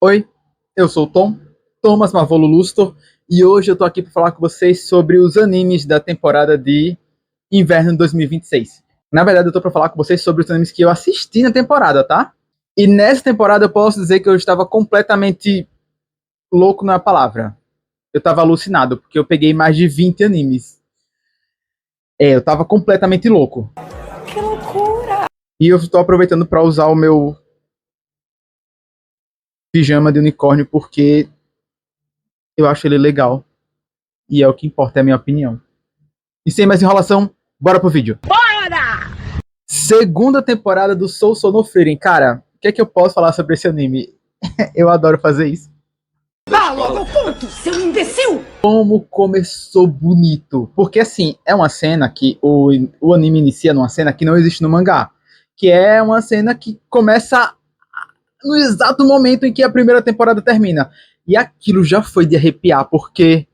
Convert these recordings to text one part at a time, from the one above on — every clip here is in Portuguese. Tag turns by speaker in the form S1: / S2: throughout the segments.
S1: Oi, eu sou o Thomas Marvolo Lustor, e hoje eu tô aqui para falar com vocês sobre os animes da temporada de Inverno de 2026. Na verdade, eu tô para falar com vocês sobre os animes que eu assisti na temporada, tá? E nessa temporada eu posso dizer que eu estava completamente louco na palavra. Eu tava alucinado, porque eu peguei mais de 20 animes. Eu tava completamente louco.
S2: Que loucura!
S1: E eu tô aproveitando para usar o meu pijama de unicórnio porque eu acho ele legal. E é o que importa, é a minha opinião. E sem mais enrolação, bora pro vídeo.
S2: Bora!
S1: Segunda temporada do Sousou no Frieren. Cara, o que é que eu posso falar sobre esse anime? Eu adoro fazer isso.
S2: Vá logo ao ponto, seu imbecil!
S1: Como começou bonito. Porque assim, é uma cena que o anime inicia numa cena que não existe no mangá. Que é uma cena que começa no exato momento em que a primeira temporada termina. E aquilo já foi de arrepiar, porque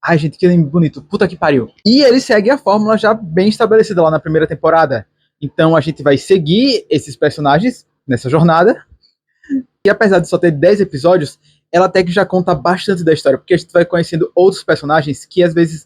S1: ai, gente, que anime bonito. Puta que pariu. E ele segue a fórmula já bem estabelecida lá na primeira temporada. Então a gente vai seguir esses personagens nessa jornada. E apesar de só ter 10 episódios, ela até que já conta bastante da história. Porque a gente vai conhecendo outros personagens que às vezes,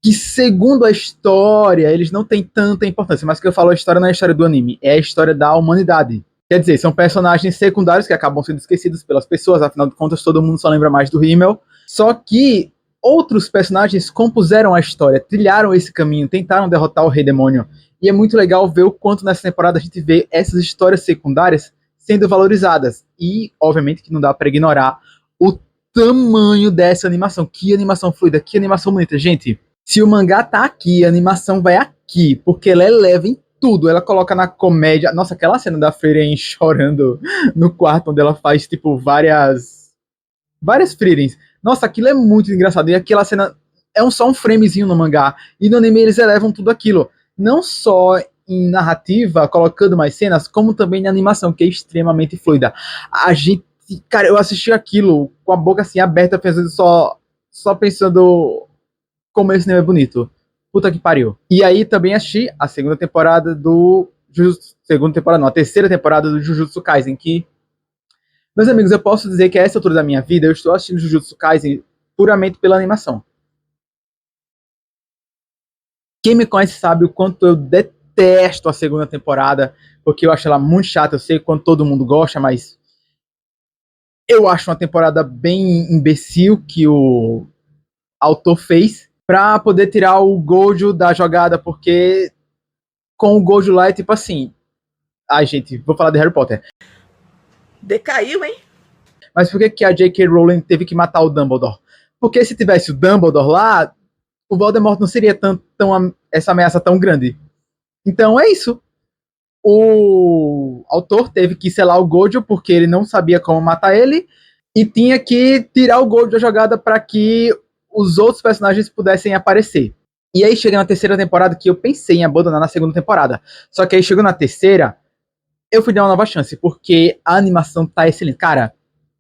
S1: que segundo a história, eles não têm tanta importância. Mas que eu falo, a história não é a história do anime, é a história da humanidade. Quer dizer, são personagens secundários que acabam sendo esquecidos pelas pessoas. Afinal de contas, todo mundo só lembra mais do Himmel. Só que outros personagens compuseram a história, trilharam esse caminho, tentaram derrotar o Rei Demônio. E é muito legal ver o quanto nessa temporada a gente vê essas histórias secundárias sendo valorizadas. E, obviamente, que não dá para ignorar o tamanho dessa animação. Que animação fluida, que animação bonita. Gente, se o mangá tá aqui, a animação vai aqui, porque ela eleva em tudo. Ela coloca na comédia. Nossa, aquela cena da Frieren chorando no quarto, onde ela faz, tipo, várias Frierens. Nossa, aquilo é muito engraçado. E aquela cena é só um framezinho no mangá. E no anime eles elevam tudo aquilo. Não só em narrativa, colocando mais cenas, como também na animação, que é extremamente fluida. A gente. Cara, eu assisti aquilo com a boca assim aberta, pensando só pensando como esse anime é bonito. Puta que pariu. E aí também assisti a segunda temporada do. Segunda temporada, não, a terceira temporada do Jujutsu Kaisen, que meus amigos, eu posso dizer que a essa altura da minha vida eu estou assistindo Jujutsu Kaisen puramente pela animação. Quem me conhece sabe o quanto eu detesto a segunda temporada, porque eu acho ela muito chata. Eu sei quanto todo mundo gosta, mas eu acho uma temporada bem imbecil que o autor fez pra poder tirar o Gojo da jogada, porque com o Gojo lá é tipo assim. Ai, gente, vou falar de Harry Potter.
S2: Decaiu, hein?
S1: Mas por que a J.K. Rowling teve que matar o Dumbledore? Porque se tivesse o Dumbledore lá, o Voldemort não seria essa ameaça tão grande. Então é isso. O autor teve que selar o Gojo porque ele não sabia como matar ele e tinha que tirar o Gojo da jogada para que os outros personagens pudessem aparecer. E aí chega na terceira temporada que eu pensei em abandonar na segunda temporada. Só que aí chegou na terceira, eu fui dar uma nova chance porque a animação tá excelente. Cara,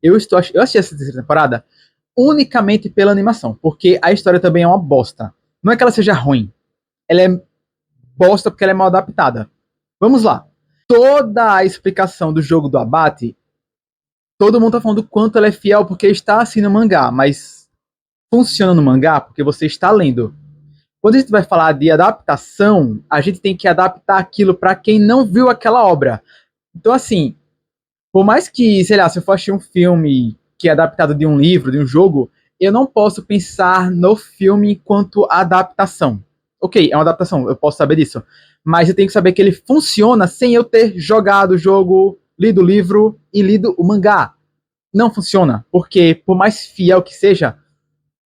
S1: eu assisti essa terceira temporada unicamente pela animação, porque a história também é uma bosta. Não é que ela seja ruim, ela é bosta porque ela é mal adaptada. Vamos lá. Toda a explicação do jogo do abate, todo mundo tá falando do quanto ela é fiel porque está assim no mangá, mas funciona no mangá porque você está lendo. Quando a gente vai falar de adaptação, a gente tem que adaptar aquilo para quem não viu aquela obra. Então, assim, por mais que, sei lá, se eu for assistir um filme que é adaptado de um livro, de um jogo, eu não posso pensar no filme enquanto adaptação. Ok, é uma adaptação, eu posso saber disso. Mas eu tenho que saber que ele funciona sem eu ter jogado o jogo, lido o livro e lido o mangá. Não funciona, porque por mais fiel que seja,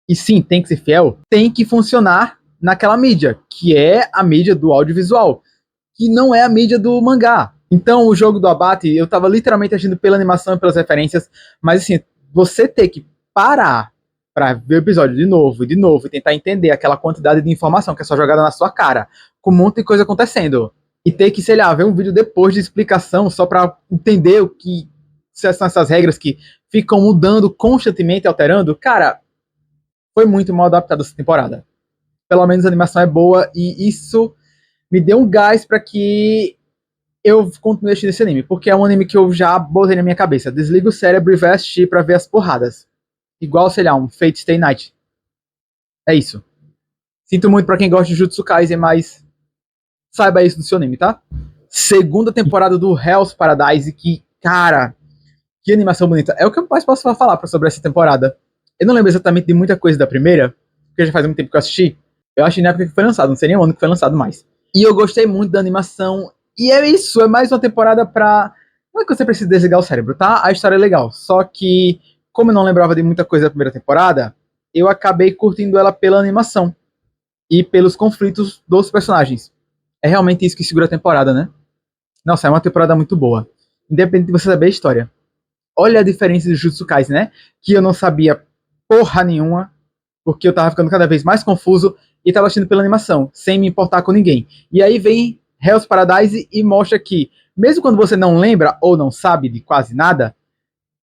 S1: e sim, tem que ser fiel, tem que funcionar naquela mídia, que é a mídia do audiovisual, que não é a mídia do mangá. Então, o jogo do abate, eu tava literalmente agindo pela animação e pelas referências, mas assim, você ter que parar pra ver o episódio de novo, e tentar entender aquela quantidade de informação que é só jogada na sua cara, com um monte de coisa acontecendo, e ter que, sei lá, ver um vídeo depois de explicação só pra entender o que são essas regras que ficam mudando constantemente, alterando, cara, foi muito mal adaptado essa temporada. Pelo menos a animação é boa, e isso me deu um gás pra que eu continuei assistindo esse anime, porque é um anime que eu já botei na minha cabeça. Desliga o cérebro e vai assistir pra ver as porradas. Igual, sei lá, um Fate Stay Night. É isso. Sinto muito pra quem gosta de Jujutsu Kaisen, mas saiba isso do seu anime, tá? Segunda temporada do Hell's Paradise, que, cara, que animação bonita. É o que eu mais posso falar sobre essa temporada. Eu não lembro exatamente de muita coisa da primeira, porque já faz muito tempo que eu assisti. Eu achei na época que foi lançado, não sei nem o ano que foi lançado mais. E eu gostei muito da animação. E é isso, é mais uma temporada pra... Não é que você precisa desligar o cérebro, tá? A história é legal. Só que, como eu não lembrava de muita coisa da primeira temporada, eu acabei curtindo ela pela animação e pelos conflitos dos personagens. É realmente isso que segura a temporada, né? Nossa, é uma temporada muito boa. Independente de você saber a história. Olha a diferença de Jujutsu Kaisen, né? Que eu não sabia porra nenhuma, porque eu tava ficando cada vez mais confuso e tava assistindo pela animação, sem me importar com ninguém. E aí vem Hell's Paradise e mostra que, mesmo quando você não lembra ou não sabe de quase nada,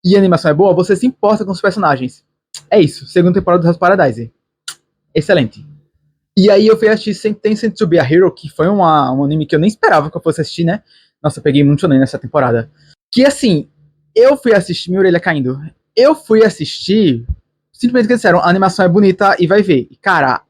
S1: e a animação é boa, você se importa com os personagens. É isso, segunda temporada do Hell's Paradise. Excelente. E aí eu fui assistir Sentenced to be a Hero, que foi um anime que eu nem esperava que eu fosse assistir, né? Nossa, eu peguei muito shonen nessa temporada. Que assim, eu fui assistir, minha orelha caindo, eu fui assistir, simplesmente que disseram, a animação é bonita e vai ver. E, cara,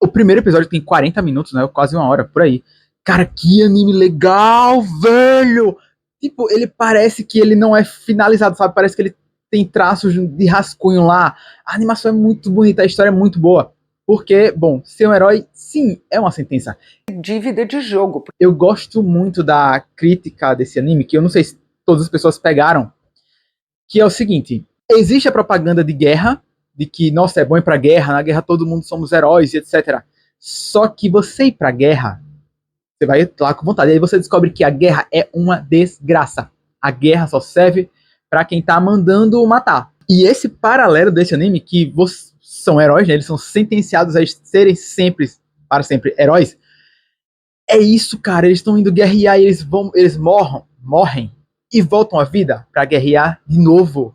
S1: o primeiro episódio tem 40 minutos, né? Quase uma hora, por aí. Cara, que anime legal, velho! Tipo, ele parece que ele não é finalizado, sabe? Parece que ele tem traços de rascunho lá. A animação é muito bonita, a história é muito boa. Porque, bom, ser um herói, sim, é uma sentença.
S2: Dívida de jogo.
S1: Eu gosto muito da crítica desse anime, que eu não sei se todas as pessoas pegaram, que é o seguinte: existe a propaganda de guerra, de que, nossa, é bom ir pra guerra, na guerra todo mundo somos heróis, etc. Só que você ir pra guerra, você vai lá com vontade, e aí você descobre que a guerra é uma desgraça. A guerra só serve pra quem tá mandando matar. E esse paralelo desse anime, que são heróis, né? Eles são sentenciados a serem sempre, para sempre, heróis. É isso, cara. Eles estão indo guerrear e eles morrem e voltam à vida pra guerrear de novo.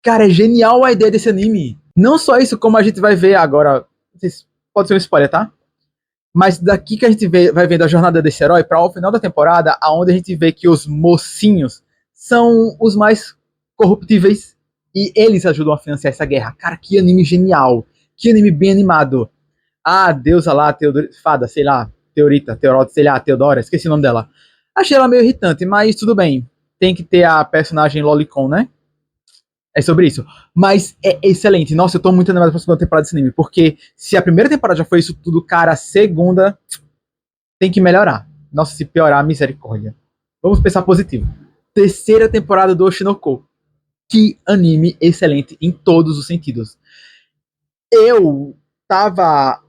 S1: Cara, é genial a ideia desse anime. Não só isso, como a gente vai ver agora. Pode ser um spoiler, tá? Mas daqui que a gente vai vendo a jornada desse herói para o final da temporada, aonde a gente vê que os mocinhos são os mais corruptíveis e eles ajudam a financiar essa guerra. Cara, que anime genial. Que anime bem animado. A deusa lá, Fada, sei lá, Teorota, sei lá, Teodora, esqueci o nome dela. Achei ela meio irritante, mas tudo bem. Tem que ter a personagem Lolicon, né? É sobre isso. Mas é excelente. Nossa, eu tô muito animado pra segunda temporada desse anime. Porque se a primeira temporada já foi isso tudo, cara, a segunda tem que melhorar. Nossa, se piorar, misericórdia. Vamos pensar positivo. Terceira temporada do Oshinoko. Que anime excelente em todos os sentidos. Eu tava...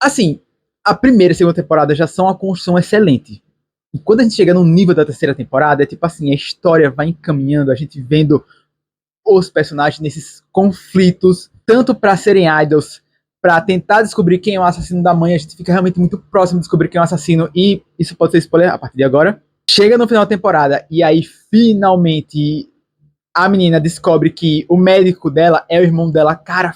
S1: Assim, a primeira e segunda temporada já são uma construção excelente. E quando a gente chega no nível da terceira temporada, é tipo assim, a história vai encaminhando, a gente vendo os personagens nesses conflitos, tanto para serem idols, para tentar descobrir quem é o assassino da mãe, a gente fica realmente muito próximo de descobrir quem é o assassino, e isso pode ser spoiler a partir de agora. Chega no final da temporada, e aí finalmente a menina descobre que o médico dela é o irmão dela. Cara,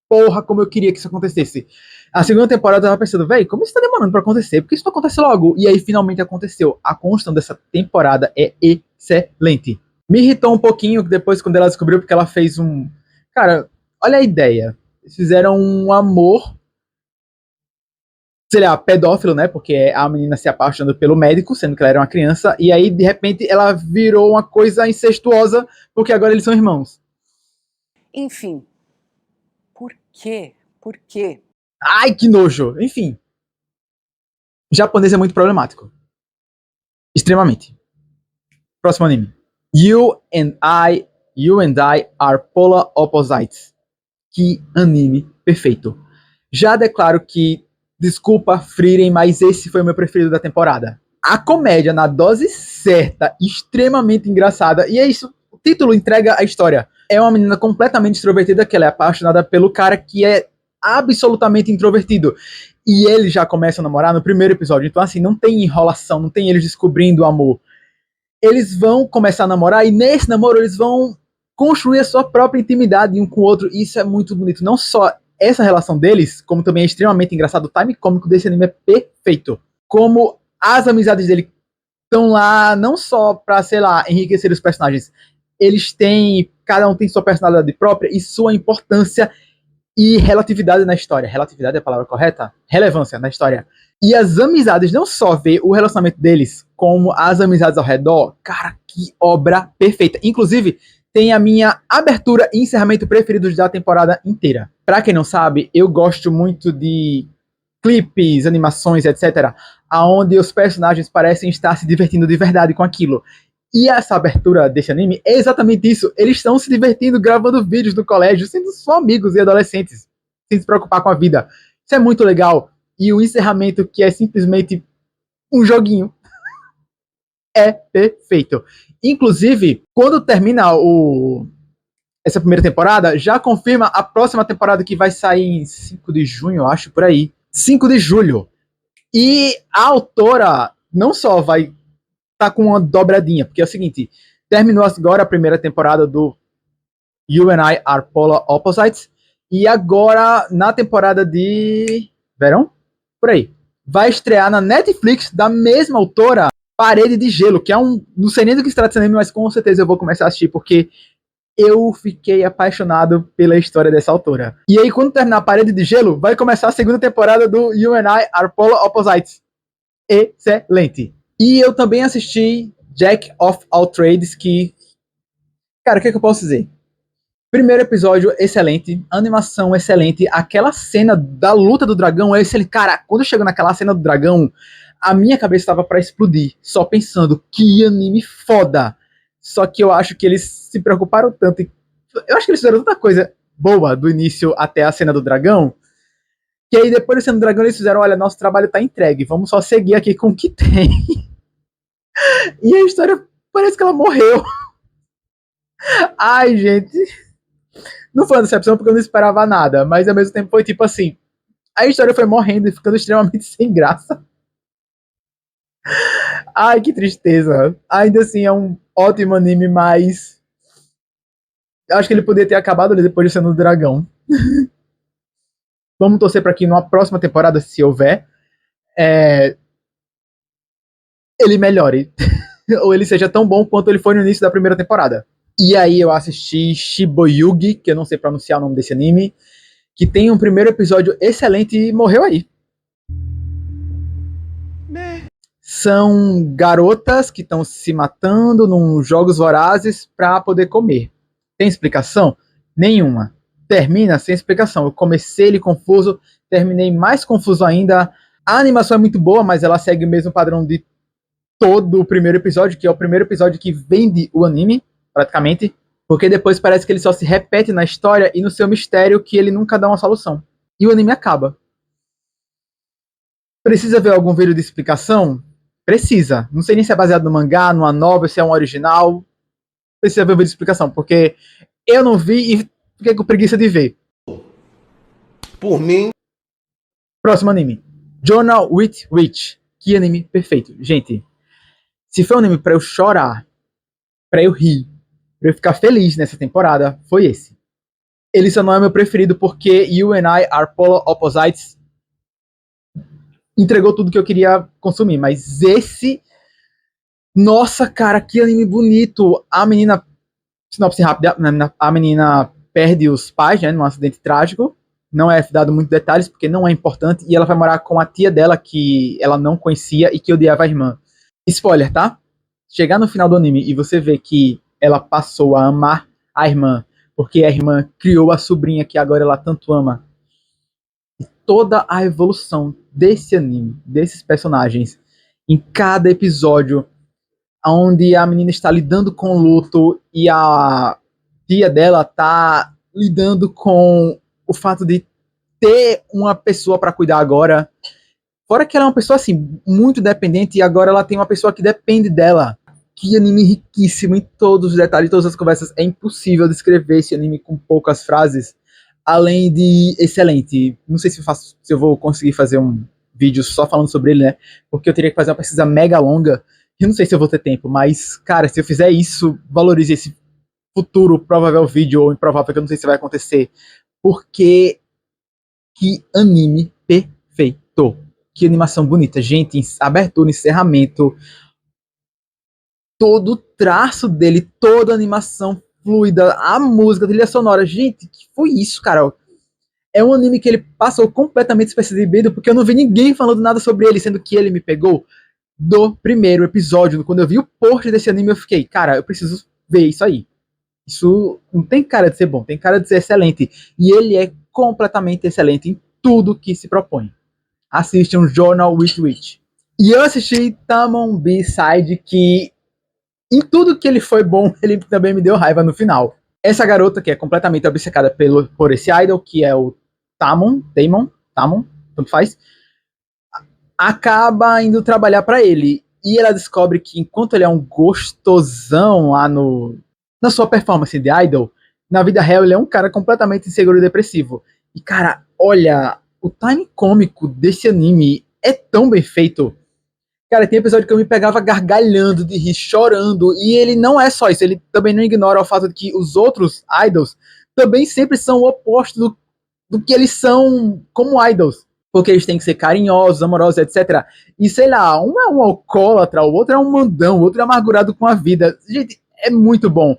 S1: porra, como eu queria que isso acontecesse. A segunda temporada eu tava pensando, velho, como isso tá demorando pra acontecer? Por que isso não acontece logo? E aí finalmente aconteceu. A construção dessa temporada é excelente. Me irritou um pouquinho depois quando ela descobriu, porque ela fez um... Cara, olha a ideia. Eles fizeram um amor, sei lá, pedófilo, né? Porque a menina se apaixonando pelo médico, sendo que ela era uma criança, e aí, de repente, ela virou uma coisa incestuosa, porque agora eles são irmãos.
S2: Enfim. Por quê? Por quê?
S1: Ai, que nojo! Enfim. O japonês é muito problemático. Extremamente. Próximo anime. You and I are polar opposites. Que anime perfeito. Já declaro que, desculpa, Frieren, mas esse foi o meu preferido da temporada. A comédia na dose certa, extremamente engraçada, e é isso, o título entrega a história. É uma menina completamente extrovertida, que ela é apaixonada pelo cara que é absolutamente introvertido. E eles já começam a namorar no primeiro episódio, então assim, não tem enrolação, não tem eles descobrindo o amor. Eles vão começar a namorar, e nesse namoro eles vão construir a sua própria intimidade um com o outro, e isso é muito bonito. Não só essa relação deles, como também é extremamente engraçado. O time cômico desse anime é perfeito. Como as amizades dele estão lá não só pra, sei lá, enriquecer os personagens. Eles têm, cada um tem sua personalidade própria e sua importância e relatividade na história. Relatividade é a palavra correta? Relevância na história. E as amizades, não só ver o relacionamento deles, como as amizades ao redor. Cara, que obra perfeita. Inclusive, tem a minha abertura e encerramento preferidos da temporada inteira. Pra quem não sabe, eu gosto muito de clipes, animações, etc., aonde os personagens parecem estar se divertindo de verdade com aquilo. E essa abertura desse anime é exatamente isso. Eles estão se divertindo gravando vídeos no colégio, sendo só amigos e adolescentes, sem se preocupar com a vida. Isso é muito legal. E o encerramento, que é simplesmente um joguinho, é perfeito. Inclusive, quando termina essa primeira temporada, já confirma a próxima temporada que vai sair em 5 de junho, eu acho, por aí. 5 de julho. E a autora não só vai estar com uma dobradinha, porque é o seguinte, terminou agora a primeira temporada do You and I Are Polar Opposites, e agora na temporada de verão, por aí, vai estrear na Netflix da mesma autora Parede de Gelo, que é não sei nem do que se trata esse anime, mas com certeza eu vou começar a assistir, porque eu fiquei apaixonado pela história dessa autora. E aí, quando terminar a Parede de Gelo, vai começar a segunda temporada do You and I Are Polar Opposites. Excelente. E eu também assisti Jack of All Trades, que... Cara, o que eu posso dizer? Primeiro episódio, excelente. Animação, excelente. Aquela cena da luta do dragão é excelente. Cara, quando chegou naquela cena do dragão, a minha cabeça estava pra explodir. Só pensando, que anime foda. Só que eu acho que eles se preocuparam tanto. Eu acho que eles fizeram tanta coisa boa do início até a cena do dragão, que aí depois da cena do dragão eles fizeram, olha, nosso trabalho tá entregue, vamos só seguir aqui com o que tem. E a história parece que ela morreu. Ai, gente. Não foi uma decepção porque eu não esperava nada, mas ao mesmo tempo foi tipo assim, a história foi morrendo e ficando extremamente sem graça. Ai, que tristeza. Ainda assim, é um ótimo anime, mas acho que ele poderia ter acabado ali depois de ser no dragão. Vamos torcer para que numa próxima temporada, se houver, ele melhore. Ou ele seja tão bom quanto ele foi no início da primeira temporada. E aí eu assisti Shiboyugi, que eu não sei pronunciar o nome desse anime, que tem um primeiro episódio excelente e morreu aí. São garotas que estão se matando num jogos vorazes para poder comer. Tem explicação? Nenhuma. Termina sem explicação. Eu comecei ele confuso, terminei mais confuso ainda. A animação é muito boa, mas ela segue o mesmo padrão de todo o primeiro episódio, que é o primeiro episódio que vende o anime, praticamente, porque depois parece que ele só se repete na história e no seu mistério que ele nunca dá uma solução. E o anime acaba. Precisa ver algum vídeo de explicação? Precisa. Não sei nem se é baseado no mangá, numa novela, se é um original. Precisa ver o vídeo de explicação, porque eu não vi e fiquei com preguiça de ver.
S3: Por mim.
S1: Próximo anime. Journal with Witch. Que anime perfeito. Gente, se foi um anime pra eu chorar, pra eu rir, pra eu ficar feliz nessa temporada, foi esse. Ele só não é meu preferido porque You and I Are Polar Opposites entregou tudo que eu queria consumir, mas esse... Nossa, cara, que anime bonito. A menina... Sinopse rápida. A menina perde os pais, né, num acidente trágico. Não é dado muitos detalhes, porque não é importante. E ela vai morar com a tia dela, que ela não conhecia e que odiava a irmã. Spoiler, tá? Chegar no final do anime e você ver que ela passou a amar a irmã, porque a irmã criou a sobrinha que agora ela tanto ama. E toda a evolução desse anime, desses personagens, em cada episódio, onde a menina está lidando com o luto e a tia dela está lidando com o fato de ter uma pessoa para cuidar agora. Fora que ela é uma pessoa assim, muito dependente, e agora ela tem uma pessoa que depende dela. Que anime riquíssimo em todos os detalhes, todas as conversas. É impossível descrever esse anime com poucas frases, além de excelente. Não sei se eu vou conseguir fazer um vídeo só falando sobre ele, né? Porque eu teria que fazer uma pesquisa mega longa. Eu não sei se eu vou ter tempo, mas, cara, se eu fizer isso, valorize esse futuro provável vídeo, ou improvável, que eu não sei se vai acontecer. Porque que anime perfeito. Que animação bonita. Gente, abertura, encerramento. todo o traço dele, toda a animação fluida, a música, a trilha sonora. Gente, que foi isso, cara? É um anime que ele passou completamente despercebido, porque eu não vi ninguém falando nada sobre ele, sendo que ele me pegou do primeiro episódio. Quando eu vi o post desse anime, eu fiquei, cara, eu preciso ver isso aí. Isso não tem cara de ser bom, tem cara de ser excelente. E ele é completamente excelente em tudo que se propõe. Assiste um Journal with Witch. E eu assisti Tamon B-Side, que em tudo que ele foi bom, ele também me deu raiva no final. Essa garota que é completamente obcecada por esse idol, que é o Tamon, tanto faz, acaba indo trabalhar para ele. E ela descobre que enquanto ele é um gostosão lá na sua performance de idol, na vida real ele é um cara completamente inseguro e depressivo. E cara, olha, o time cômico desse anime é tão bem feito. Cara, tem episódio que eu me pegava gargalhando de rir, chorando, e ele não é só isso, ele também não ignora o fato de que os outros idols também sempre são o oposto do que eles são como idols. Porque eles têm que ser carinhosos, amorosos, etc. E sei lá, um é um alcoólatra, o outro é um mandão, o outro é amargurado com a vida. Gente, é muito bom.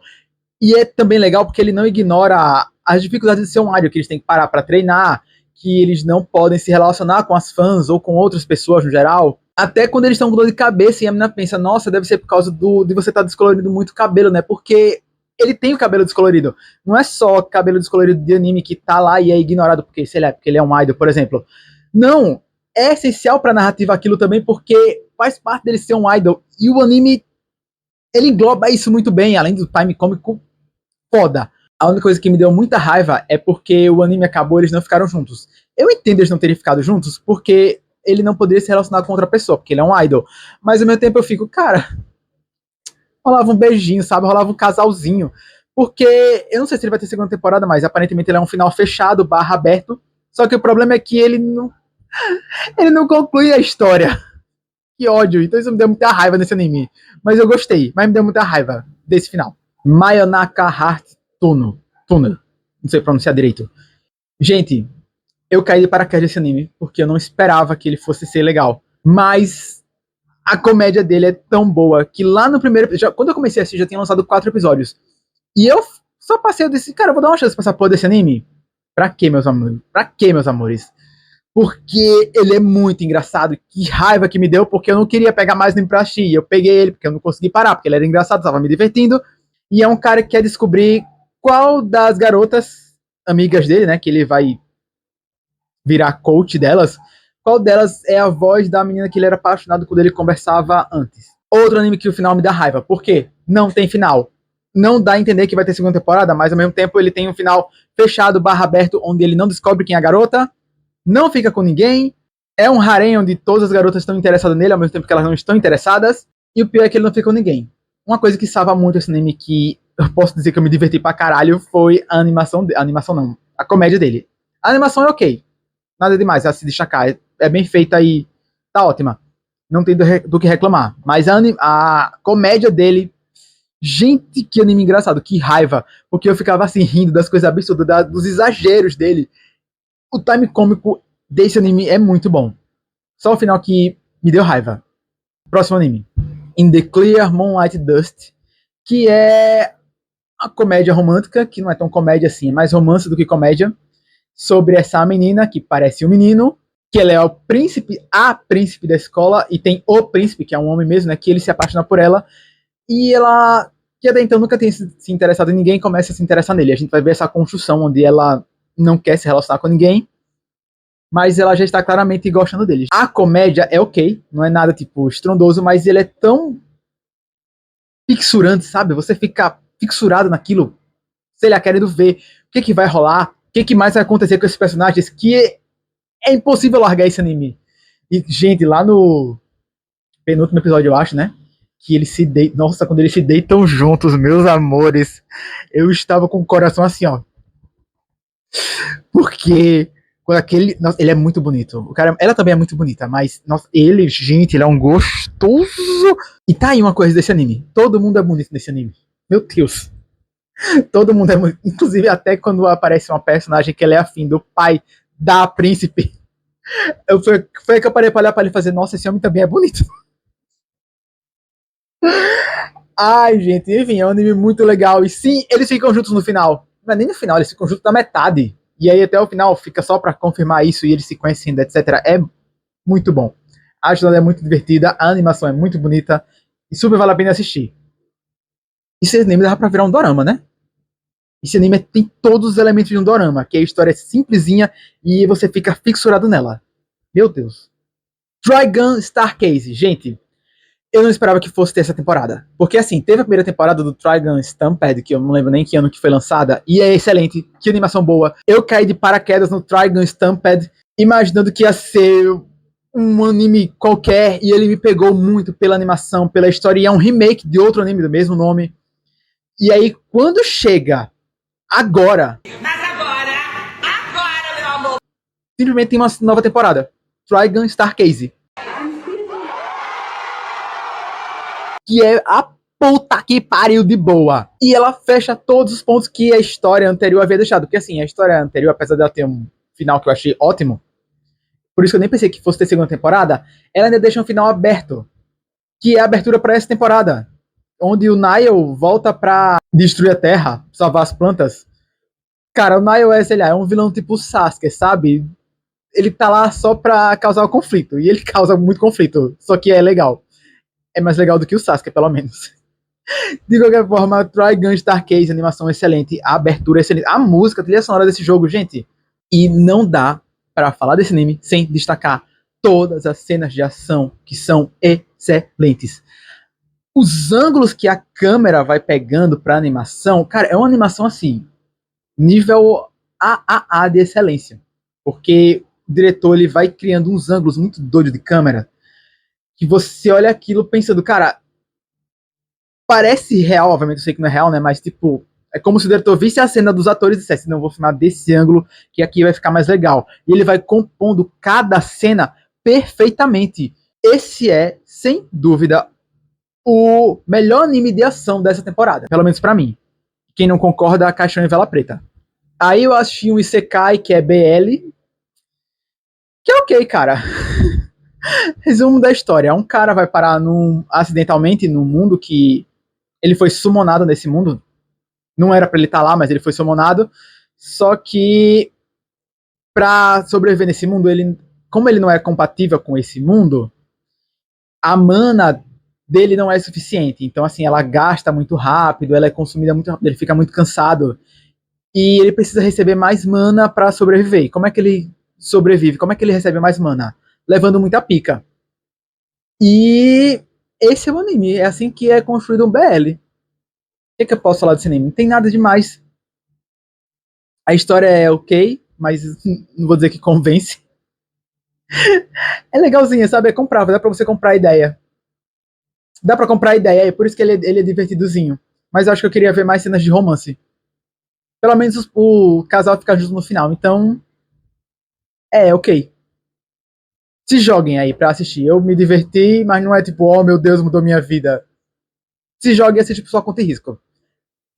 S1: E é também legal porque ele não ignora as dificuldades de ser um idol, que eles têm que parar para treinar, que eles não podem se relacionar com as fãs ou com outras pessoas no geral. Até quando eles estão com dor de cabeça e a menina pensa, nossa, deve ser por causa de você estar descolorindo muito o cabelo, né? Porque ele tem o cabelo descolorido. Não é só cabelo descolorido de anime que tá lá e é ignorado porque, sei lá, porque ele é um idol, por exemplo. Não, é essencial pra narrativa aquilo também porque faz parte dele ser um idol. E o anime, ele engloba isso muito bem, além do time cômico foda. A única coisa que me deu muita raiva é porque o anime acabou e eles não ficaram juntos. Eu entendo eles não terem ficado juntos porque ele não poderia se relacionar com outra pessoa, porque ele é um idol. Mas ao mesmo tempo eu fico, cara, rolava um beijinho, sabe? Rolava um casalzinho. Porque eu não sei se ele vai ter segunda temporada, mas aparentemente ele é um final fechado, barra aberto. Só que o problema é que ele não conclui a história. Que ódio. Então isso me deu muita raiva nesse anime. Mas eu gostei, mas me deu muita raiva desse final. Mayonaka Heart Tuner. Não sei pronunciar direito. Gente, eu caí de paraquedas nesse anime, porque eu não esperava que ele fosse ser legal. Mas a comédia dele é tão boa que lá no primeiro episódio, quando eu comecei a assistir, já tinha lançado 4 episódios. E eu só passei, eu disse, cara, eu vou dar uma chance pra essa porra desse anime. Pra quê, meus amores? Pra quê, meus amores? Porque ele é muito engraçado. Que raiva que me deu, porque eu não queria pegar mais nem pra assistir. Eu peguei ele porque eu não consegui parar, porque ele era engraçado, tava me divertindo. E é um cara que quer descobrir qual das garotas amigas dele, né, que ele vai virar coach delas, qual delas é a voz da menina que ele era apaixonado quando ele conversava antes. Outro anime que o final me dá raiva. Por quê? Não tem final. Não dá a entender que vai ter segunda temporada, mas ao mesmo tempo ele tem um final fechado, barra aberto, onde ele não descobre quem é a garota, não fica com ninguém, é um harém onde todas as garotas estão interessadas nele, ao mesmo tempo que elas não estão interessadas, e o pior é que ele não fica com ninguém. Uma coisa que salva muito esse anime, que eu posso dizer que eu me diverti pra caralho, foi a animação, a comédia dele. A animação é ok, nada demais a se destacar, é bem feita e tá ótima, não tem do que reclamar, mas a comédia dele, gente, que anime engraçado, que raiva, porque eu ficava assim rindo das coisas absurdas, dos exageros dele. O time cômico desse anime é muito bom, só o final que me deu raiva. Próximo anime, In the Clear Moonlight Dust, que é uma comédia romântica, que não é tão comédia assim, é mais romance do que comédia, sobre essa menina que parece um menino, que ela é o príncipe, a príncipe da escola, e tem o príncipe, que é um homem mesmo, né, que ele se apaixona por ela, e ela, que até então nunca tem se interessado em ninguém, começa a se interessar nele. A gente vai ver essa construção onde ela não quer se relacionar com ninguém, mas ela já está claramente gostando dele. A comédia é ok, não é nada tipo estrondoso, mas ele é tão fixurante, sabe? Você fica fixurado naquilo, sei lá, querendo ver o que vai rolar, o que mais vai acontecer com esses personagens, que é impossível largar esse anime. E, gente, lá no penúltimo episódio, eu acho, né? Que eles se deitam. Nossa, quando eles se deitam juntos, meus amores, eu estava com o coração assim, ó. Porque quando aquele. Nossa, ele é muito bonito. O cara, ela também é muito bonita, mas nossa, ele, gente, ele é um gostoso. E tá aí uma coisa desse anime. Todo mundo é bonito nesse anime. Meu Deus. Todo mundo é bonito. Inclusive, até quando aparece uma personagem que ela é afim do pai da príncipe. Foi que eu parei pra olhar pra ele e fazer, nossa, esse homem também é bonito. Ai, gente, enfim, é um anime muito legal. E sim, eles ficam juntos no final. Não é nem no final, eles ficam juntos na metade. E aí até o final fica só pra confirmar isso e eles se conhecendo, etc. É muito bom. A história é muito divertida, a animação é muito bonita e super vale a pena assistir. Esse anime dá pra virar um dorama, né? Esse anime tem todos os elementos de um dorama, que a história é simplesinha e você fica fixurado nela. Meu Deus. Trigun Starcase, gente, eu não esperava que fosse ter essa temporada. Porque assim, teve a primeira temporada do Trigun Stampede, que eu não lembro nem que ano que foi lançada, e é excelente, que animação boa. Eu caí de paraquedas no Trigun Stampede, imaginando que ia ser um anime qualquer, e ele me pegou muito pela animação, pela história, e é um remake de outro anime do mesmo nome. E aí, quando chega agora... Mas agora, meu amor! Simplesmente tem uma nova temporada. Trigun Starcase. Que é a puta que pariu de boa. E ela fecha todos os pontos que a história anterior havia deixado. Porque assim, a história anterior, apesar dela ter um final que eu achei ótimo, por isso que eu nem pensei que fosse ter segunda temporada, ela ainda deixa um final aberto. Que é a abertura para essa temporada. Onde o Niall volta pra destruir a Terra, salvar as plantas. Cara, o Niall é, sei lá, é um vilão tipo Sasuke, sabe? Ele tá lá só pra causar o conflito. E ele causa muito conflito. Só que é legal. É mais legal do que o Sasuke, pelo menos. De qualquer forma, Trigun Starcase, animação excelente, a abertura excelente, a música, a trilha sonora desse jogo, gente. E não dá pra falar desse anime sem destacar todas as cenas de ação que são excelentes. Os ângulos que a câmera vai pegando pra animação, cara, é uma animação assim, nível AAA de excelência. Porque o diretor ele vai criando uns ângulos muito doidos de câmera que você olha aquilo pensando, cara, parece real, obviamente eu sei que não é real, né, mas tipo, é como se o diretor visse a cena dos atores e dissesse, não, vou filmar desse ângulo que aqui vai ficar mais legal. E ele vai compondo cada cena perfeitamente. Esse é, sem dúvida, o melhor anime de ação dessa temporada, pelo menos pra mim. Quem não concorda, caixão em vela preta. Aí eu assisti um Isekai, que é BL, que é ok, cara. Resumo da história. Um cara vai parar acidentalmente num mundo que ele foi summonado nesse mundo. Não era pra ele estar lá, mas ele foi summonado. Só que pra sobreviver nesse mundo, como ele não é compatível com esse mundo, a mana dele não é suficiente. Então, assim, ela gasta muito rápido, ela é consumida muito rápido, ele fica muito cansado. E ele precisa receber mais mana pra sobreviver. E como é que ele sobrevive? Como é que ele recebe mais mana? Levando muita pica. E esse é o anime. É assim que é construído um BL. O que eu posso falar desse anime? Não tem nada demais. A história é ok, mas não vou dizer que convence. É legalzinha, sabe? É comprável, dá pra você comprar a ideia. Dá pra comprar a ideia, é por isso que ele é divertidozinho. Mas eu acho que eu queria ver mais cenas de romance. Pelo menos o casal ficar junto no final. Então, ok. Se joguem aí pra assistir. Eu me diverti, mas não é tipo, oh meu Deus, mudou minha vida. Se joguem e assiste por sua conta e risco.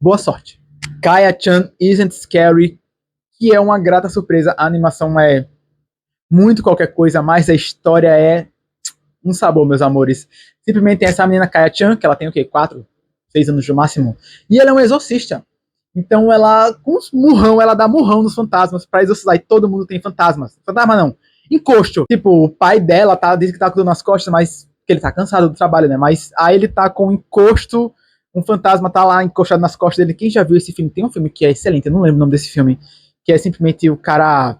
S1: Boa sorte. Kaya-chan Isn't Scary, que é uma grata surpresa. A animação é muito qualquer coisa, mas a história é um sabor, meus amores. Simplesmente tem essa menina Kaya-chan, que ela tem o quê? 4, 6 anos no máximo. E ela é um exorcista. Então ela, com os murrão, ela dá murrão nos fantasmas pra exorcizar. E todo mundo tem fantasmas. Fantasma não. Encosto. Tipo, o pai dela diz que tá com dor nas costas, mas que ele tá cansado do trabalho, né? Mas aí ele tá com encosto. Um fantasma tá lá encostado nas costas dele. Quem já viu esse filme? Tem um filme que é excelente, eu não lembro o nome desse filme. Que é simplesmente o cara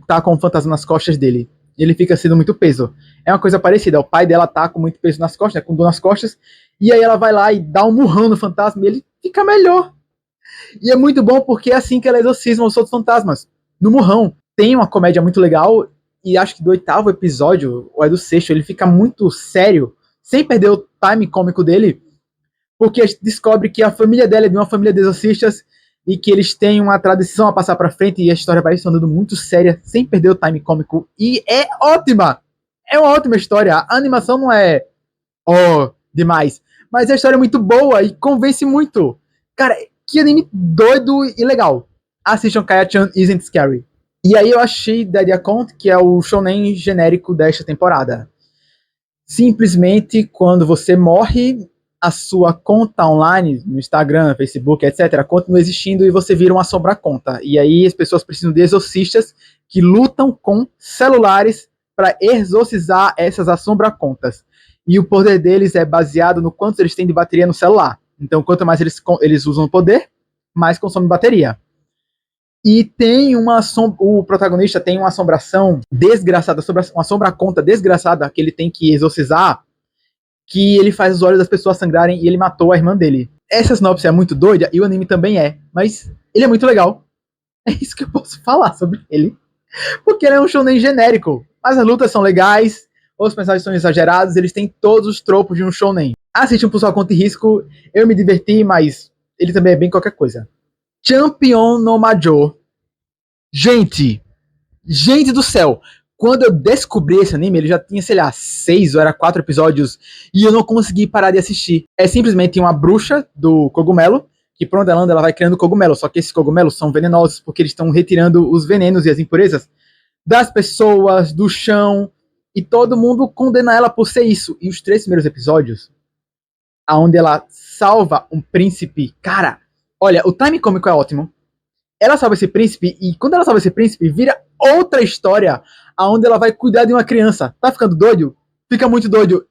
S1: tá com um fantasma nas costas dele. E ele fica sendo muito peso. É uma coisa parecida. O pai dela tá com muito peso nas costas, né, com dor nas costas. E aí ela vai lá e dá um murrão no fantasma e ele fica melhor. E é muito bom porque é assim que ela exorcisma os outros fantasmas. No murrão. Tem uma comédia muito legal. E acho que do 8º episódio, ou é do 6º, ele fica muito sério. Sem perder o time cômico dele. Porque a gente descobre que a família dela é de uma família de exorcistas. E que eles têm uma tradição a passar pra frente. E a história vai se tornando muito séria. Sem perder o time cômico. E é ótima. É uma ótima história. A animação não é demais. Mas a história é muito boa e convence muito. Cara, que anime doido e legal. Assistam Kaya-chan Isn't Scary. E aí eu achei Dead Account, que é o shonen genérico desta temporada. Simplesmente quando você morre, a sua conta online, no Instagram, Facebook, etc., continua existindo e você vira uma sombra-conta. E aí as pessoas precisam de exorcistas que lutam com celulares para exorcizar essas assombra-contas. E o poder deles é baseado no quanto eles têm de bateria no celular. Então, quanto mais eles usam o poder, mais consome bateria. E tem o protagonista tem uma assombração desgraçada, uma sombra-conta desgraçada que ele tem que exorcizar, que ele faz os olhos das pessoas sangrarem e ele matou a irmã dele. Essa sinopse é muito doida e o anime também é, mas ele é muito legal. É isso que eu posso falar sobre ele. Porque ele é um shonen genérico, mas as lutas são legais, os personagens são exagerados, eles têm todos os tropos de um shonen. Assiste um por sua conta e risco, eu me diverti, mas ele também é bem qualquer coisa. Champion no Majo. Gente do céu, quando eu descobri esse anime, ele já tinha, sei lá, 6 ou era 4 episódios, e eu não consegui parar de assistir. É simplesmente uma bruxa do cogumelo, que por onde ela anda, ela vai criando cogumelo, só que esses cogumelos são venenosos, porque eles estão retirando os venenos e as impurezas das pessoas, do chão, e todo mundo condena ela por ser isso. E os 3 primeiros episódios, aonde ela salva um príncipe, cara, olha, o time cômico é ótimo. Ela salva esse príncipe, e quando ela salva esse príncipe, vira outra história, aonde ela vai cuidar de uma criança. Tá ficando doido? Fica muito doido.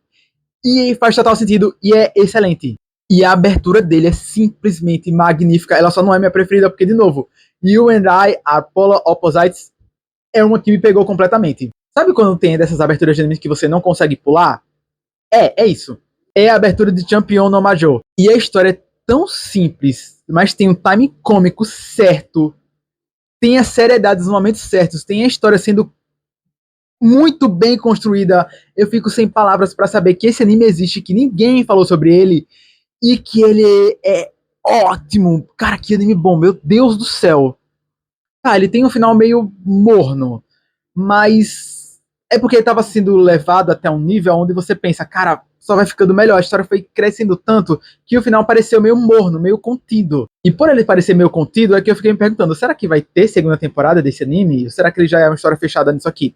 S1: E faz total sentido, e é excelente. E a abertura dele é simplesmente magnífica. Ela só não é minha preferida, porque, de novo, You and I Are Polar Opposites é uma que me pegou completamente. Sabe quando tem dessas aberturas de anime que você não consegue pular? É isso. É a abertura de Champion no Majo. E a história é tão simples, mas tem um time cômico certo, tem a seriedade nos momentos certos, tem a história sendo muito bem construída. Eu fico sem palavras para saber que esse anime existe, que ninguém falou sobre ele, e que ele é ótimo. Cara, que anime bom, meu Deus do céu. Ah, ele tem um final meio morno, mas é porque ele estava sendo levado até um nível onde você pensa, cara, só vai ficando melhor. A história foi crescendo tanto que o final pareceu meio morno, meio contido. E por ele parecer meio contido, é que eu fiquei me perguntando, será que vai ter segunda temporada desse anime? Ou será que ele já é uma história fechada nisso aqui?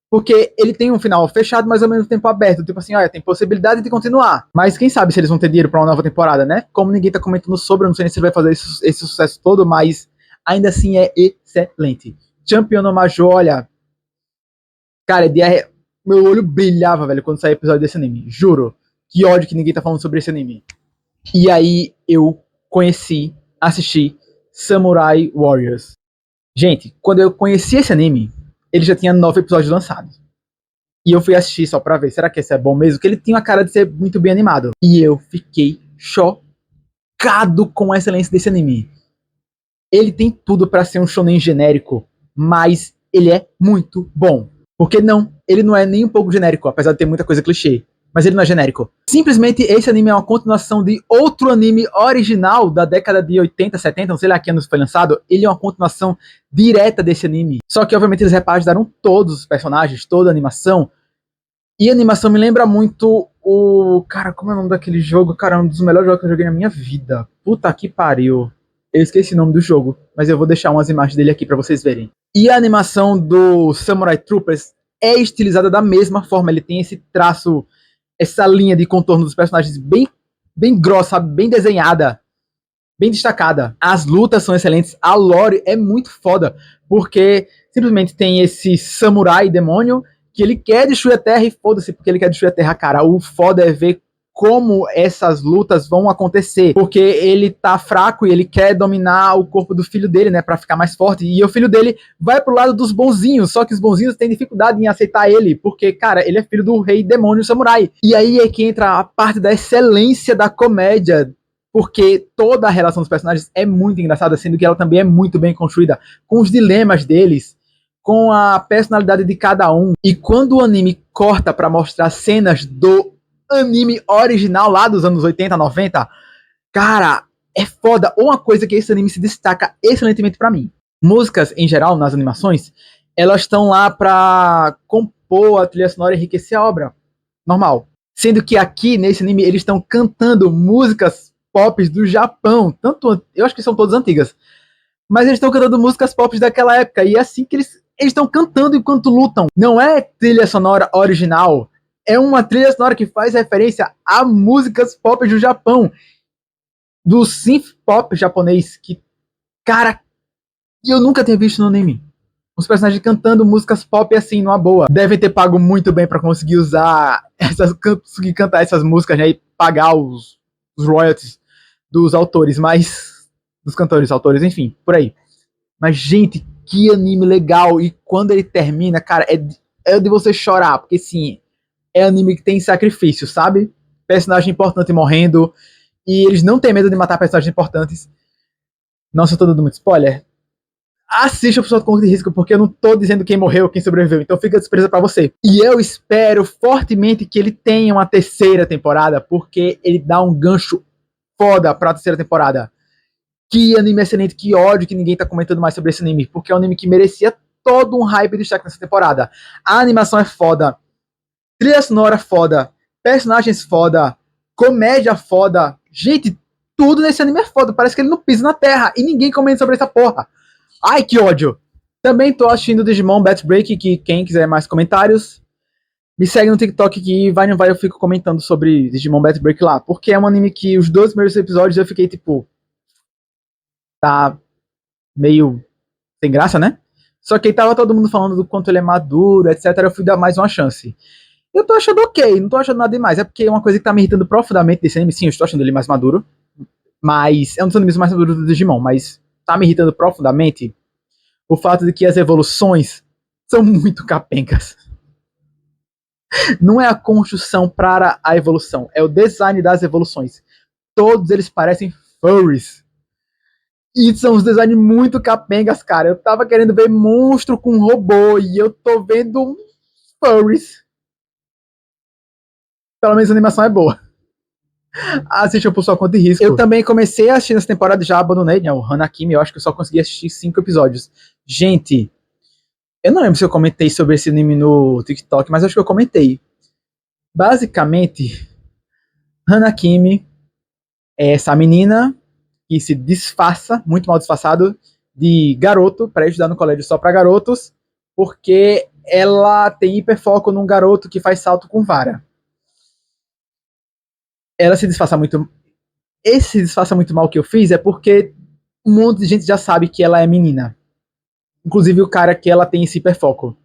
S1: Porque ele tem um final fechado, mas ao mesmo tempo aberto. Tipo assim, olha, tem possibilidade de continuar. Mas quem sabe se eles vão ter dinheiro pra uma nova temporada, né? Como ninguém tá comentando sobre, eu não sei nem se ele vai fazer esse sucesso todo, mas ainda assim é excelente. Champion no Majo, olha... Cara, meu olho brilhava, velho, quando saiu o episódio desse anime. Juro. Que ódio que ninguém tá falando sobre esse anime. E aí eu assisti Samurai Warriors. Gente, quando eu conheci esse anime, ele já tinha 9 episódios lançados. E eu fui assistir só pra ver, será que esse é bom mesmo? Porque ele tinha a cara de ser muito bem animado. E eu fiquei chocado com a excelência desse anime. Ele tem tudo pra ser um shonen genérico, mas ele é muito bom. Porque não, ele não é nem um pouco genérico, apesar de ter muita coisa clichê. Mas ele não é genérico. Simplesmente esse anime é uma continuação de outro anime original da década de 80, 70, não sei lá que anos foi lançado. Ele é uma continuação direta desse anime. Só que, obviamente, eles repaginaram todos os personagens, toda a animação. E a animação me lembra muito o... Cara, como é o nome daquele jogo? Cara, é um dos melhores jogos que eu joguei na minha vida. Puta que pariu. Eu esqueci o nome do jogo, mas eu vou deixar umas imagens dele aqui pra vocês verem. E a animação do Samurai Troopers é estilizada da mesma forma. Ele tem esse traço, essa linha de contorno dos personagens bem grossa, bem desenhada, bem destacada. As lutas são excelentes. A lore é muito foda, porque simplesmente tem esse samurai demônio que ele quer destruir a Terra e foda-se porque ele quer destruir a Terra, cara. O foda é ver como essas lutas vão acontecer, porque ele tá fraco e ele quer dominar o corpo do filho dele, né, pra ficar mais forte, e o filho dele vai pro lado dos bonzinhos, só que os bonzinhos têm dificuldade em aceitar ele, porque, cara, ele é filho do rei demônio samurai, e aí é que entra a parte da excelência da comédia, porque toda a relação dos personagens é muito engraçada, sendo que ela também é muito bem construída, com os dilemas deles, com a personalidade de cada um, e quando o anime corta pra mostrar cenas do anime original lá dos anos 80, 90, cara, é foda. Uma coisa que esse anime se destaca excelentemente pra mim. Músicas, em geral, nas animações, elas estão lá pra compor a trilha sonora e enriquecer a obra. Normal. Sendo que aqui, nesse anime, eles estão cantando músicas pop do Japão. Tanto, eu acho que são todas antigas. Mas eles estão cantando músicas pop daquela época. E é assim que eles estão cantando enquanto lutam. Não é trilha sonora original é uma trilha sonora que faz referência a músicas pop do Japão, do synth pop japonês, que, cara, eu nunca tinha visto no anime. Os personagens cantando músicas pop assim, numa boa. Devem ter pago muito bem pra conseguir usar conseguir cantar essas músicas, né, e pagar os royalties dos autores, mas dos cantores, autores, enfim, por aí. Mas, gente, que anime legal. E quando ele termina, cara, é de você chorar, porque sim, é anime que tem sacrifício, sabe? Personagem importante morrendo, e eles não têm medo de matar personagens importantes. Nossa, eu tô dando muito spoiler. Assista o episódio com de risco, porque eu não tô dizendo quem morreu, quem sobreviveu, então fica de surpresa pra você. E eu espero fortemente que ele tenha uma terceira temporada, porque ele dá um gancho foda pra terceira temporada. Que anime excelente, que ódio que ninguém tá comentando mais sobre esse anime, porque é um anime que merecia todo um hype de destaque nessa temporada. A animação é foda, trilha sonora foda, personagens foda, comédia foda. Gente, tudo nesse anime é foda, parece que ele não pisa na terra e ninguém comenta sobre essa porra. Ai, que ódio! Também tô assistindo Digimon Bat Break, que quem quiser mais comentários, me segue no TikTok que vai não vai eu fico comentando sobre Digimon Bat Break lá. Porque é um anime que os 2 primeiros episódios eu fiquei tipo... Tá meio sem graça, né? Só que aí tava todo mundo falando do quanto ele é maduro, etc. Eu fui dar mais uma chance. Eu tô achando ok, não tô achando nada demais. É porque é uma coisa que tá me irritando profundamente desse anime. Sim, eu estou achando ele mais maduro. Mas é um dos animes mais maduros do Digimon. Mas tá me irritando profundamente o fato de que as evoluções são muito capencas. Não é a construção para a evolução, é o design das evoluções. Todos eles parecem furries. E são uns designs muito capengas, cara. Eu tava querendo ver monstro com robô e eu tô vendo furries. Pelo menos a animação é boa. Assista por sua conta e risco. Eu também comecei a assistir nessa temporada e já abandonei, né? O Hanakimi, eu acho que eu só consegui assistir 5 episódios. Gente, eu não lembro se eu comentei sobre esse anime no TikTok, mas acho que eu comentei. Basicamente, Hanakimi é essa menina que se disfarça, muito mal disfarçado, de garoto para estudar no colégio só para garotos, porque ela tem hiperfoco num garoto que faz salto com vara. Ela se disfarça muito. Esse disfarça muito mal que eu fiz é porque um monte de gente já sabe que ela é menina. Inclusive o cara que ela tem esse hiperfoco.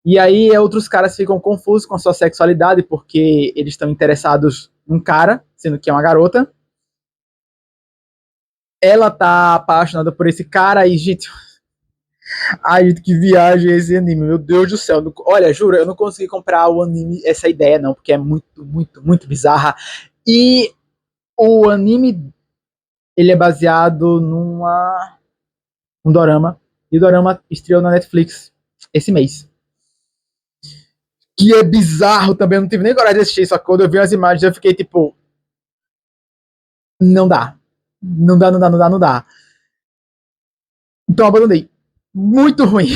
S1: E aí outros caras ficam confusos com a sua sexualidade porque eles estão interessados num cara, sendo que é uma garota. Ela tá apaixonada por esse cara e, gente... Ai, gente, que viagem esse anime, meu Deus do céu. Olha, juro, eu não consegui comprar o anime, essa ideia não, porque é muito, muito, muito bizarra. E o anime, ele é baseado num dorama. E o dorama estreou na Netflix esse mês. Que é bizarro também, eu não tive nem coragem de assistir, só que quando eu vi as imagens eu fiquei tipo... Não dá. Não dá, não dá, não dá, não dá. Então eu abandonei. Muito ruim.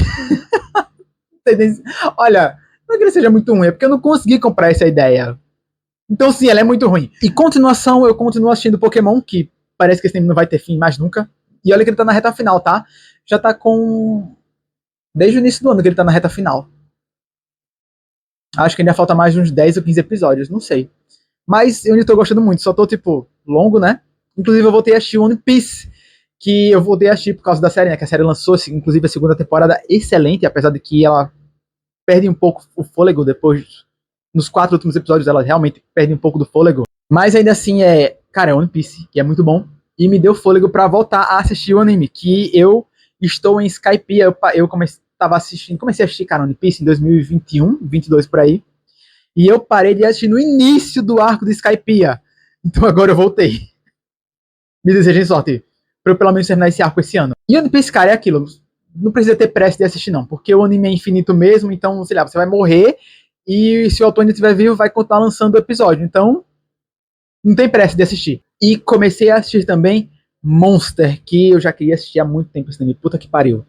S1: Olha, não é que ele seja muito ruim, é porque eu não consegui comprar essa ideia. Então sim, ela é muito ruim. E continuação, eu continuo assistindo Pokémon, que parece que esse anime não vai ter fim mais nunca. E olha que ele tá na reta final, tá? Já tá com... Desde o início do ano que ele tá na reta final. Acho que ainda falta mais de uns 10 ou 15 episódios, não sei. Mas eu ainda tô gostando muito, só tô, tipo, longo, né? Inclusive eu voltei a assistir One Piece, que eu voltei a assistir por causa da série, né? Que a série lançou, inclusive a segunda temporada excelente, apesar de que ela perde um pouco o fôlego depois. Nos 4 últimos episódios ela realmente perde um pouco do fôlego. Mas ainda assim cara, é One Piece, que é muito bom. E me deu fôlego pra voltar a assistir o anime, que eu estou em Skype. Eu comecei a assistir, cara, One Piece em 2021, 22 por aí. E eu parei de assistir no início do arco de Skypiea. Então agora eu voltei. Me desejem sorte. Pra eu pelo menos terminar esse arco esse ano. E One Piece, cara, é aquilo. Não precisa ter pressa de assistir, não. Porque o anime é infinito mesmo. Então, sei lá, você vai morrer. E se o autor ainda estiver vivo, vai continuar lançando o episódio. Então, não tem pressa de assistir. E comecei a assistir também Monster, que eu já queria assistir há muito tempo esse anime. Puta que pariu.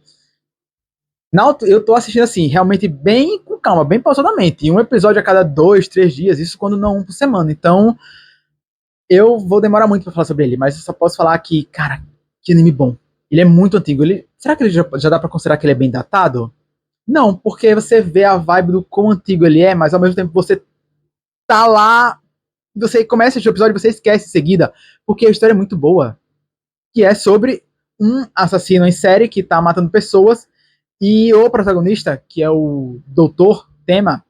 S1: Eu tô assistindo assim, realmente bem com calma, bem pausadamente. Um episódio a cada 2, 3 dias, isso quando não um por semana. Então, eu vou demorar muito pra falar sobre ele, mas eu só posso falar que, cara, que anime bom. Ele é muito antigo. Será que ele já dá pra considerar que ele é bem datado? Não, porque você vê a vibe do quão antigo ele é, mas ao mesmo tempo você tá lá, você começa esse episódio e você esquece em seguida, porque a história é muito boa. Que é sobre um assassino em série que tá matando pessoas e o protagonista, que é o Dr. Tema,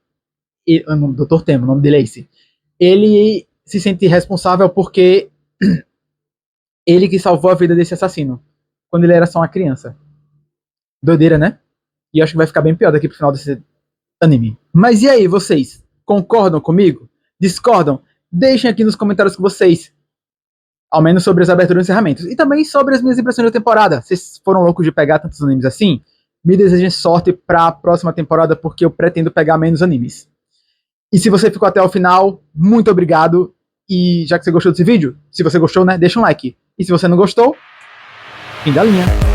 S1: Dr. Tema, o nome dele é esse, ele se sente responsável porque ele que salvou a vida desse assassino quando ele era só uma criança. Doideira, né? E acho que vai ficar bem pior daqui pro final desse anime. Mas e aí, vocês? Concordam comigo? Discordam? Deixem aqui nos comentários com vocês. Ao menos sobre as aberturas e encerramentos. E também sobre as minhas impressões da temporada. Vocês foram loucos de pegar tantos animes assim? Me desejem sorte pra próxima temporada, porque eu pretendo pegar menos animes. E se você ficou até o final, muito obrigado. E já que você gostou desse vídeo, se você gostou, né, deixa um like. E se você não gostou, fim da linha.